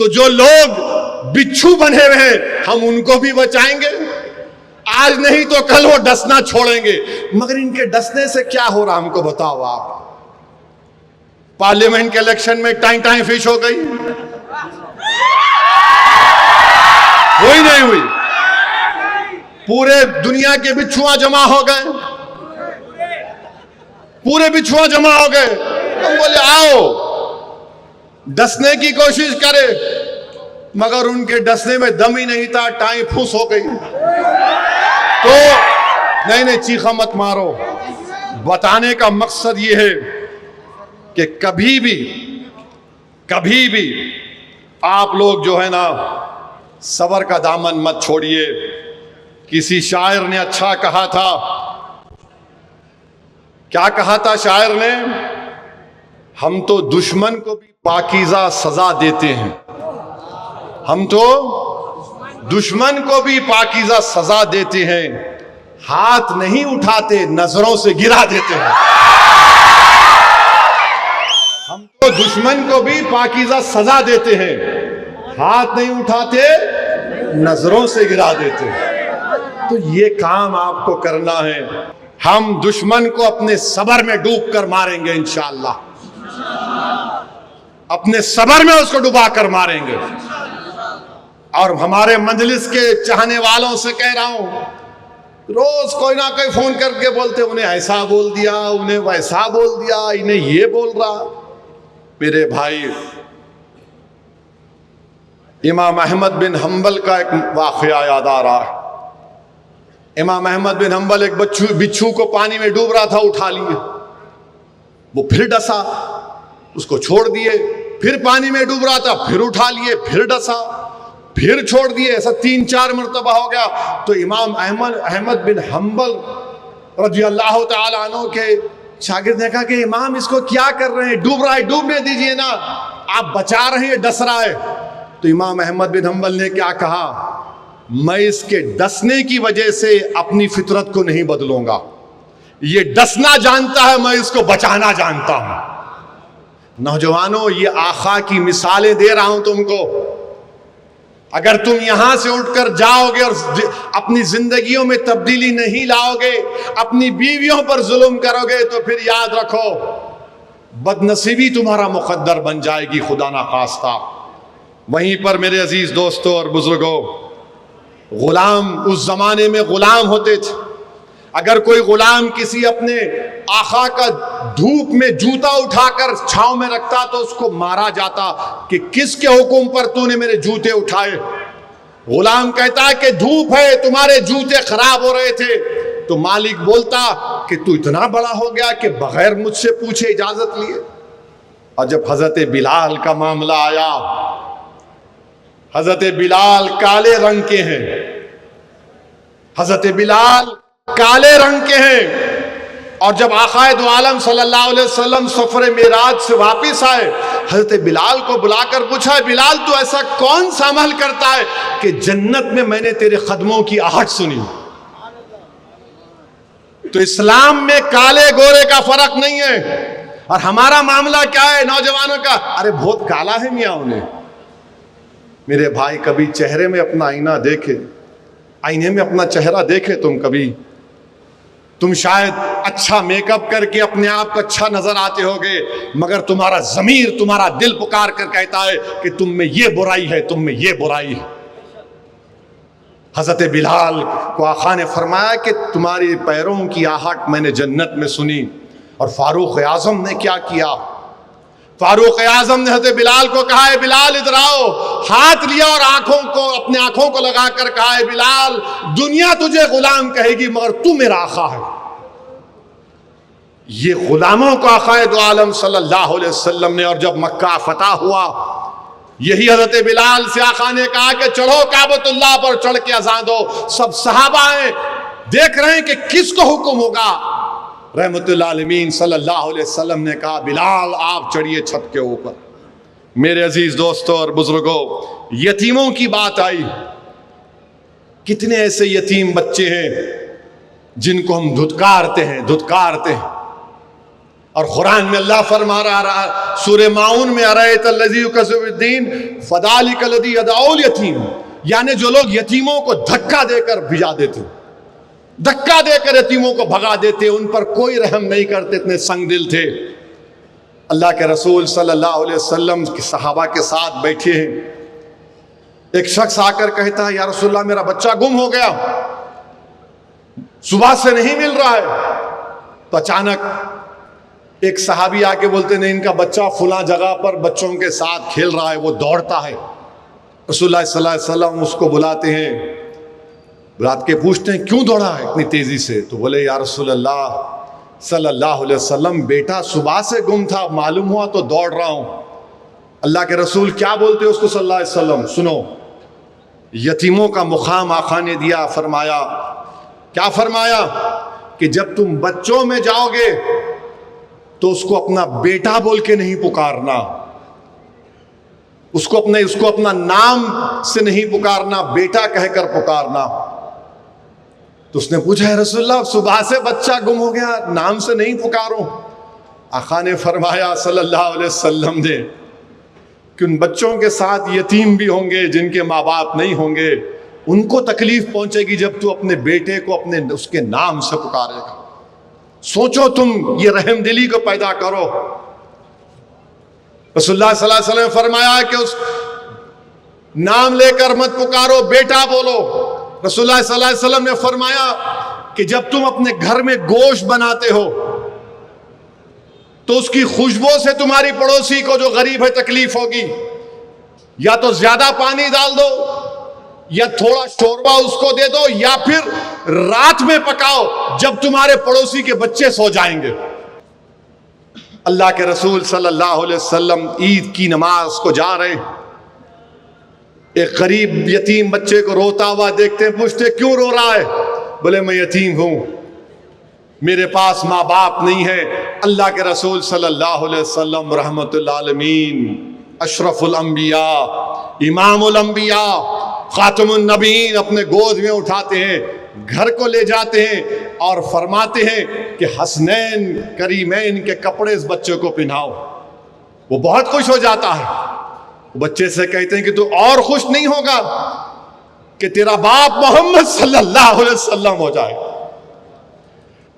تو جو لوگ بچھو بنے ہوئے ہیں ہم ان کو بھی بچائیں گے، آج نہیں تو کل وہ ڈسنا چھوڑیں گے۔ مگر ان کے ڈسنے سے کیا ہو رہا ہم کو بتاؤ آپ؟ پارلیمنٹ کے الیکشن میں ٹائیں ٹائیں فش ہو گئی، ہوئی نہیں ہوئی؟ پورے دنیا کے بچھواں جمع ہو گئے، پورے بچھواں جمع ہو گئے۔ ہم بولے آؤ ڈسنے کی کوشش کرے، مگر ان کے ڈسنے میں دم ہی نہیں تھا، ٹائیں پھوس ہو گئی۔ تو نہیں چیخا مت مارو، بتانے کا مقصد یہ ہے کہ کبھی بھی آپ لوگ جو ہے نا صبر کا دامن مت چھوڑیے۔ کسی شاعر نے اچھا کہا تھا، کیا کہا تھا شاعر نے؟ ہم تو دشمن کو بھی پاکیزہ سزا دیتے ہیں، ہم تو دشمن کو بھی پاکیزہ سزا دیتے ہیں، ہاتھ نہیں اٹھاتے نظروں سے گرا دیتے ہیں۔ ہم تو دشمن کو بھی پاکیزہ سزا دیتے ہیں، ہاتھ نہیں اٹھاتے نظروں سے گرا دیتے ہیں۔ تو یہ کام آپ کو کرنا ہے۔ ہم دشمن کو اپنے صبر میں ڈوب کر ماریں گے انشاءاللہ، اپنے صبر میں اس کو ڈبا کر ماریں گے۔ اور ہمارے مجلس کے چاہنے والوں سے کہہ رہا ہوں، روز کوئی نہ کوئی فون کر کے بولتے انہیں ایسا بول دیا، انہیں ویسا بول دیا، انہیں یہ بول رہا۔ میرے بھائی، امام احمد بن حنبل کا ایک واقعہ یاد آ رہا ہے۔ امام احمد بن حنبل ایک بچھو کو پانی میں ڈوب رہا تھا، اٹھا لیے، وہ پھر ڈسا، اس کو چھوڑ دیے، پھر پانی میں ڈوب رہا تھا، پھر اٹھا لیے، پھر ڈسا، پھر چھوڑ دیے، ایسا 3-4 مرتبہ ہو گیا۔ تو امام احمد بن حنبل رضی اللہ تعالی عنہ کے شاگرد نے کہا کہ امام اس کو کیا کر رہے ہیں، ڈوب رہا ہے، ڈوبنے دیجئے نا، آپ بچا رہے ہیں، ڈس رہا ہے۔ تو امام احمد بن حنبل نے کیا کہا؟ میں اس کے ڈسنے کی وجہ سے اپنی فطرت کو نہیں بدلوں گا، یہ ڈسنا جانتا ہے، میں اس کو بچانا جانتا ہوں۔ نوجوانوں، یہ آقا کی مثالیں دے رہا ہوں تم کو۔ اگر تم یہاں سے اٹھ کر جاؤ گے اور اپنی زندگیوں میں تبدیلی نہیں لاؤ گے، اپنی بیویوں پر ظلم کرو گے، تو پھر یاد رکھو بد نصیبی تمہارا مقدر بن جائے گی، خدا نخواستہ۔ وہیں پر میرے عزیز دوستوں اور بزرگوں، غلام اس زمانے میں غلام ہوتے تھے۔ اگر کوئی غلام کسی اپنے آقا کا دھوپ میں جوتا اٹھا کر چھاؤں میں رکھتا تو اس کو مارا جاتا کہ کس کے حکم پر تو نے میرے جوتے اٹھائے؟ غلام کہتا کہ دھوپ ہے، تمہارے جوتے خراب ہو رہے تھے۔ تو مالک بولتا کہ تو اتنا بڑا ہو گیا کہ بغیر مجھ سے پوچھے اجازت لیے۔ اور جب حضرت بلال کا معاملہ آیا، حضرت بلال کالے رنگ کے ہیں، حضرت بلال کالے رنگ کے ہیں، اور جب آقا دو عالم صلی اللہ علیہ وسلم سفر معراج سے واپس آئے، حضرت بلال کو بلا کر پوچھا، بلال تو ایسا کون سا عمل کرتا ہے کہ جنت میں میں نے تیرے قدموں کی آہٹ سنی؟ تو اسلام میں کالے گورے کا فرق نہیں ہے۔ اور ہمارا معاملہ کیا ہے نوجوانوں کا؟ ارے بہت کالا ہے میاں انہیں۔ میرے بھائی، کبھی چہرے میں اپنا آئینہ دیکھے، آئینے میں اپنا چہرہ دیکھے تم شاید اچھا میک اپ کر کے اپنے آپ کو اچھا نظر آتے ہوگے، مگر تمہارا ضمیر، تمہارا دل پکار کر کہتا ہے کہ تم میں یہ برائی ہے، تم میں یہ برائی ہے۔ حضرت بلال کو آقا نے فرمایا کہ تمہاری پیروں کی آہٹ میں نے جنت میں سنی۔ اور فاروق اعظم نے کیا کیا؟ فاروق اعظم نے حضرت بلال کو کہا، ہے بلال ادھر آؤ، ہاتھ لیا اور اپنے آنکھوں کو لگا کر کہا، ہے بلال دنیا تجھے غلام کہے گی مگر تو میرا آقا ہے۔ یہ غلاموں کو آقا دو عالم صلی اللہ علیہ وسلم نے، اور جب مکہ فتح ہوا، یہی حضرت بلال سے آقا نے کہا کہ چڑھو کعبۃ اللہ پر چڑھ کے اذان دو۔ سب صحابہ ہیں، دیکھ رہے ہیں کہ کس کو حکم ہوگا۔ رحمت اللہ عالمین صلی اللہ علیہ وسلم نے کہا، بلال آپ چڑھیے چھت کے اوپر۔ میرے عزیز دوستوں اور بزرگوں، یتیموں کی بات آئی۔ کتنے ایسے یتیم بچے ہیں جن کو ہم دھتکارتے ہیں۔ اور قرآن میں اللہ فرما رہا سورہ ماؤن میں ارایت الذی یکذب بالدین فذلک الذی یدعو الیتیم، یعنی جو لوگ یتیموں کو دھکا دے کر بھجا دیتے، دھکا دے کر یتیموں کو بھگا دیتے، ان پر کوئی رحم نہیں کرتے، اتنے سنگ دل تھے۔ اللہ کے رسول صلی اللہ علیہ وسلم کی صحابہ کے ساتھ بیٹھے ہیں، ایک شخص آ کر کہتا ہے یا رسول اللہ میرا بچہ گم ہو گیا، صبح سے نہیں مل رہا ہے۔ تو اچانک ایک صحابی آ کے بولتے نہیں، ان کا بچہ فلاں جگہ پر بچوں کے ساتھ کھیل رہا ہے، وہ دوڑتا ہے۔ رسول اللہ صلی اللہ علیہ وسلم اس کو بلاتے ہیں، رات کے پوچھتے ہیں کیوں دوڑا ہے اتنی تیزی سے؟ تو بولے یا رسول اللہ صلی اللہ علیہ وسلم بیٹا صبح سے گم تھا، معلوم ہوا تو دوڑ رہا ہوں۔ اللہ کے رسول کیا بولتے اس کو صلی اللہ علیہ وسلم؟ سنو، یتیموں کا مقام آقا نے دیا، فرمایا کیا فرمایا کہ جب تم بچوں میں جاؤ گے تو اس کو اپنا بیٹا بول کے نہیں پکارنا، اس کو اپنا نام سے نہیں پکارنا، بیٹا کہہ کر پکارنا۔ تو اس نے پوچھا ہے رسول اللہ صبح سے بچہ گم ہو گیا، نام سے نہیں پکاروں؟ آقا نے فرمایا صلی اللہ علیہ وسلم نے کہ ان بچوں کے ساتھ یتیم بھی ہوں گے جن کے ماں باپ نہیں ہوں گے، ان کو تکلیف پہنچے گی جب تو اپنے بیٹے کو اس کے نام سے پکارے گا۔ سوچو تم یہ رحم دلی کو پیدا کرو۔ رسول اللہ صلی اللہ علیہ وسلم نے فرمایا کہ اس نام لے کر مت پکارو، بیٹا بولو۔ رسول اللہ صلی اللہ علیہ وسلم نے فرمایا کہ جب تم اپنے گھر میں گوشت بناتے ہو تو اس کی خوشبو سے تمہاری پڑوسی کو جو غریب ہے تکلیف ہوگی، یا تو زیادہ پانی ڈال دو یا تھوڑا شوربہ اس کو دے دو، یا پھر رات میں پکاؤ جب تمہارے پڑوسی کے بچے سو جائیں گے۔ اللہ کے رسول صلی اللہ علیہ وسلم عید کی نماز کو جا رہے، ایک غریب یتیم بچے کو روتا ہوا دیکھتے ہیں، پوچھتے کیوں رو رہا ہے؟ بولے میں یتیم ہوں، میرے پاس ماں باپ نہیں ہے۔ اللہ کے رسول صلی اللہ علیہ وسلم رحمت اللہ عالمین، اشرف الانبیاء، امام الانبیاء، خاتم النبیین اپنے گود میں اٹھاتے ہیں، گھر کو لے جاتے ہیں اور فرماتے ہیں کہ حسنین کریمین کے کپڑے اس بچے کو پہناؤ۔ وہ بہت خوش ہو جاتا ہے، بچے سے کہتے ہیں کہ تو اور خوش نہیں ہوگا کہ تیرا باپ محمد صلی اللہ علیہ وسلم ہو جائے،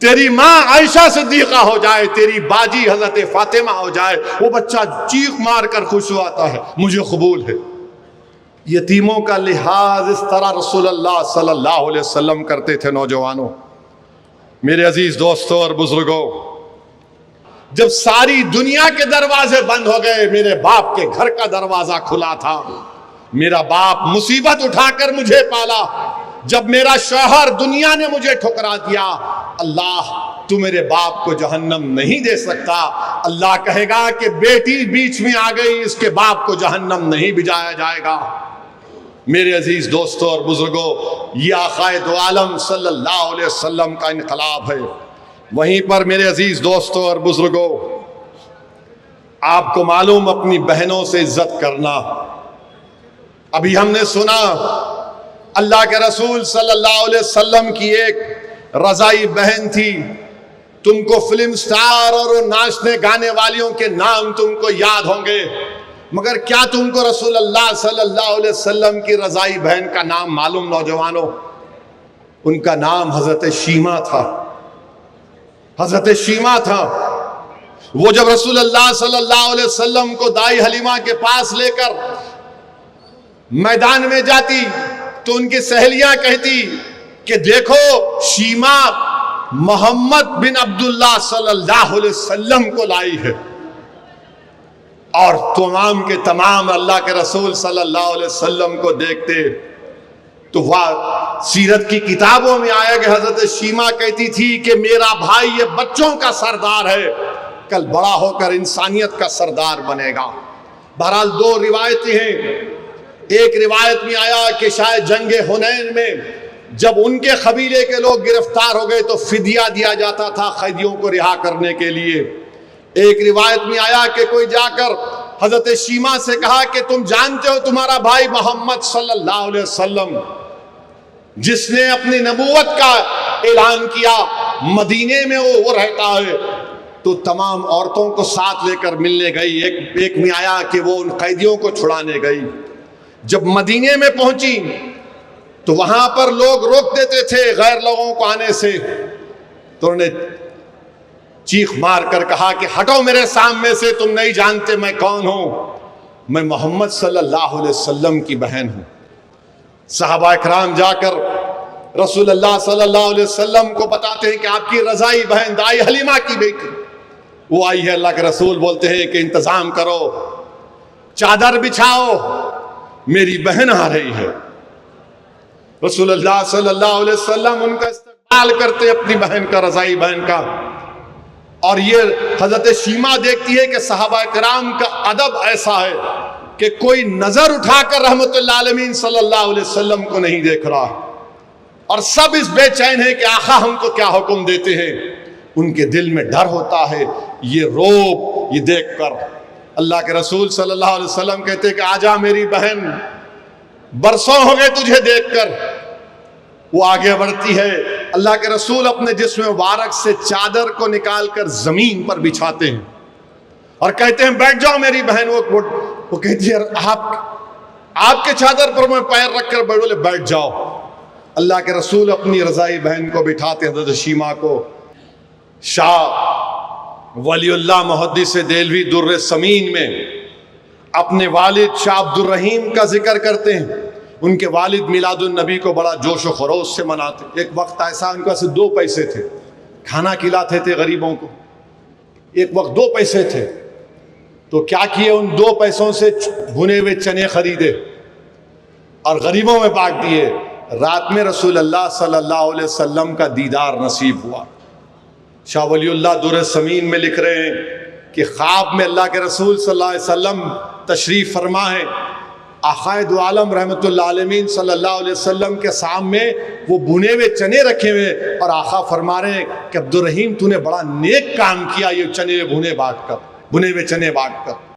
تیری ماں عائشہ صدیقہ ہو جائے، تیری باجی حضرت فاطمہ ہو جائے۔ وہ بچہ چیخ مار کر خوش ہوا ہے، مجھے قبول ہے۔ یتیموں کا لحاظ اس طرح رسول اللہ صلی اللہ علیہ وسلم کرتے تھے۔ نوجوانوں، میرے عزیز دوستوں اور بزرگوں، جب ساری دنیا کے دروازے بند ہو گئے، میرے باپ کے گھر کا دروازہ کھلا تھا۔ میرا باپ مصیبت اٹھا کر مجھے پالا، جب میرا شوہر دنیا نے مجھے ٹھکرا دیا، اللہ تو میرے باپ کو جہنم نہیں دے سکتا۔ اللہ کہے گا کہ بیٹی بیچ میں آ گئی، اس کے باپ کو جہنم نہیں بھجایا جائے گا۔ میرے عزیز دوستوں اور بزرگوں، یہ آقا دو عالم صلی اللہ علیہ وسلم کا انقلاب ہے۔ وہیں پر میرے عزیز دوستوں اور بزرگوں، آپ کو معلوم اپنی بہنوں سے عزت کرنا۔ ابھی ہم نے سنا اللہ کے رسول صلی اللہ علیہ وسلم کی ایک رضائی بہن تھی، تم کو فلم سٹار اور ناچنے گانے والیوں کے نام تم کو یاد ہوں گے، مگر کیا تم کو رسول اللہ صلی اللہ علیہ وسلم کی رضائی بہن کا نام معلوم؟ نوجوانوں، ان کا نام حضرت شیمہ تھا۔ حضرت شیمہ تھا۔ وہ جب رسول اللہ صلی اللہ علیہ وسلم کو دائی حلیمہ کے پاس لے کر میدان میں جاتی تو ان کی سہیلیاں کہتی کہ دیکھو شیمہ محمد بن عبداللہ صلی اللہ علیہ وسلم کو لائی ہے، اور تمام کے تمام اللہ کے رسول صلی اللہ علیہ وسلم کو دیکھتے تو وہ سیرت کی کتابوں میں آیا کہ حضرت شیمہ کہتی تھی کہ میرا بھائی یہ بچوں کا سردار ہے، کل بڑا ہو کر انسانیت کا سردار بنے گا۔ بہرحال دو روایتیں ہیں۔ ایک روایت میں آیا کہ شاید جنگ حنین میں جب ان کے قبیلے کے لوگ گرفتار ہو گئے تو فدیہ دیا جاتا تھا قیدیوں کو رہا کرنے کے لیے۔ ایک روایت میں آیا کہ کوئی جا کر حضرت شیمہ سے کہا کہ تم جانتے ہو تمہارا بھائی محمد صلی اللہ علیہ وسلم جس نے اپنی نبوت کا اعلان کیا، مدینے میں وہ رہتا ہے، تو تمام عورتوں کو ساتھ لے کر ملنے گئی. ایک میں آیا کہ وہ ان قیدیوں کو چھڑانے گئی. جب مدینے میں پہنچی تو وہاں پر لوگ روک دیتے تھے غیر لوگوں کو آنے سے, تو انہوں نے چیخ مار کر کہا کہ ہٹو میرے سامنے سے, تم نہیں جانتے میں کون ہوں, میں محمد صلی اللہ علیہ وسلم کی بہن ہوں. صحابہ اکرام جا کر رسول اللہ صلی اللہ علیہ وسلم کو بتاتے ہیں کہ آپ کی رضائی بہن دائی حلیمہ کی بیٹی وہ آئی ہے. اللہ کے رسول بولتے ہیں کہ انتظام کرو, چادر بچھاؤ, میری بہن آ رہی ہے. رسول اللہ صلی اللہ علیہ وسلم ان کا استقبال کرتے اپنی بہن کا, رضائی بہن کا. اور یہ حضرت شیمہ دیکھتی ہے کہ صحابہ کرام کا ادب ایسا ہے کہ کوئی نظر اٹھا کر رحمت اللہ عالمین صلی اللہ علیہ وسلم کو نہیں دیکھ رہا, اور سب اس بے چین ہے کہ آقا ہم کو کیا حکم دیتے ہیں. ان کے دل میں ڈر ہوتا ہے یہ روب یہ دیکھ کر. اللہ کے رسول صلی اللہ علیہ وسلم کہتے ہیں کہ آجا میری بہن, برسوں ہو گئے تجھے دیکھ کر. وہ آگے بڑھتی ہے. اللہ کے رسول اپنے جسم مبارک سے چادر کو نکال کر زمین پر بچھاتے ہیں اور کہتے ہیں بیٹھ جاؤ میری بہن. وہ کہتی ہے آپ کے چادر پر میں پیر رکھ کر بولے بیٹھ جاؤ. اللہ کے رسول اپنی رضائی بہن کو بٹھاتے ہیں, حضرت شیمہ کو. شاہ ولی اللہ محدث دہلوی در ثمین میں اپنے والد شاہ عبد الرحیم کا ذکر کرتے ہیں. ان کے والد میلاد النبی کو بڑا جوش و خروش سے مناتے. ایک وقت ایسا ان کے پاس 2 پیسے تھے, کھانا کھلاتے تھے غریبوں کو. ایک وقت 2 پیسے تھے, تو کیا کیے, ان 2 پیسوں سے بھنے ہوئے چنے خریدے اور غریبوں میں بانٹ دیے. رات میں رسول اللہ صلی اللہ علیہ وسلم کا دیدار نصیب ہوا. شاہ ولی اللہ در ثمین میں لکھ رہے ہیں کہ خواب میں اللہ کے رسول صلی اللہ علیہ وسلم تشریف فرما ہے. آقائے دو عالم رحمت اللہ عالمین صلی اللہ علیہ وسلم کے سامنے وہ بھنے ہوئے چنے رکھے ہوئے, اور آقا فرما رہے ہیں کہ عبد الرحیم تو نے بڑا نیک کام کیا یہ چنے بھنے ہوئے چنے بانٹ کر.